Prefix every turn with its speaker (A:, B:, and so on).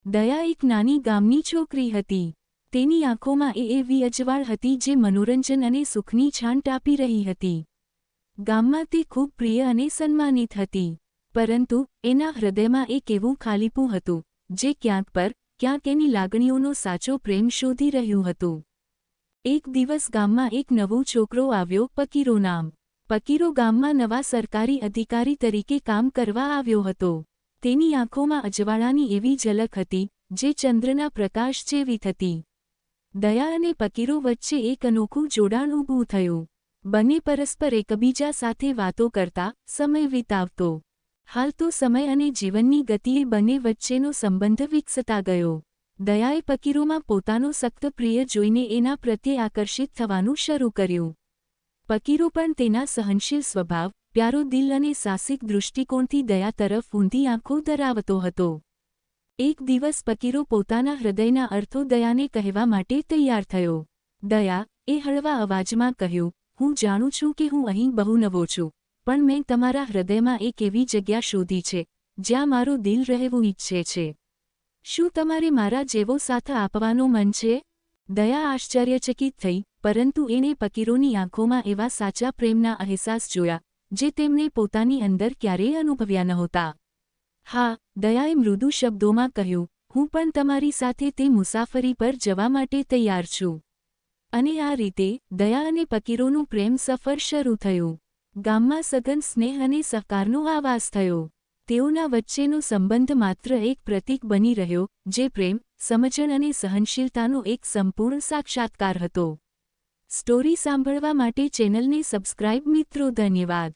A: દયા એક નાની ગામની છોકરી હતી. તેની આંખોમાં એવી અજવાળ હતી જે મનોરંજન અને સુખની છાંટ આપી રહી હતી. ગામમાં તે ખૂબ પ્રિય અને સન્માનિત હતી. પરંતુ એના હૃદયમાં એક એવું ખાલીપું હતું જે ક્યાંક એની લાગણીઓનો સાચો પ્રેમ શોધી રહ્યું હતું. એક દિવસ ગામમાં એક નવો છોકરો આવ્યો, પકીરો નામ. પકીરો ગામમાં નવા સરકારી અધિકારી તરીકે કામ કરવા આવ્યો હતો. તેની આંખોમાં અજવાળાની એવી ઝલક હતી જે ચંદ્રના પ્રકાશ જેવી હતી. દયા અને પકીરો વચ્ચે એક અનોખું જોડાણ ઊભું થયું. બંને પરસ્પર એકબીજા સાથે વાતો કરતા, સમય વિતાવતો. હાલ તો સમય અને જીવનની ગતિએ બંને વચ્ચેનો સંબંધ વિકસતા ગયો. દયાએ પકીરોમાં પોતાનો સખ્ત પ્રિય જોઈને એના પ્રત્યે આકર્ષિત થવાનું શરૂ કર્યું. પકીરો પણ તેના સહનશીલ સ્વભાવ, પ્યારો દિલ અને સાહસિક દૃષ્ટિકોણથી દયા તરફ ઊંધી આંખો ધરાવતો હતો. એક દિવસ પકીરો પોતાના હૃદયના અર્થો દયાને કહેવા માટે તૈયાર થયો. દયા, એ હળવા અવાજમાં કહ્યું, હું જાણું છું કે હું અહીં બહુ નવો છું, પણ મેં તમારા હૃદયમાં એક એવી જગ્યા શોધી છે જ્યાં મારું દિલ રહેવું ઈચ્છે છે. શું તમારે મારા જેવો સાથ આપવાનો મન છે? દયા આશ્ચર્યચકિત થઈ, પરંતુ એણે પકીરોની આંખોમાં એવા સાચા પ્રેમના અહેસાસ જોયા જે તેમણે પોતાની અંદર ક્યારેય અનુભવ્યા નહોતા. હા, દયાએ મૃદુ શબ્દોમાં કહ્યું, હું પણ તમારી સાથે તે મુસાફરી પર જવા માટે તૈયાર છું. અને આ રીતે દયા અને પકીરોનું પ્રેમ સફર શરૂ થયું. ગામમાં સઘન સ્નેહ અને સહકારનો આવાસ થયો. તેઓના વચ્ચેનો સંબંધ માત્ર એક પ્રતીક બની રહ્યો જે પ્રેમ, સમજણ અને સહનશીલતાનો એક સંપૂર્ણ સાક્ષાત્કાર હતો. સ્ટોરી સાંભળવા માટે ચેનલને સબસ્ક્રાઇબ મિત્રો. ધન્યવાદ.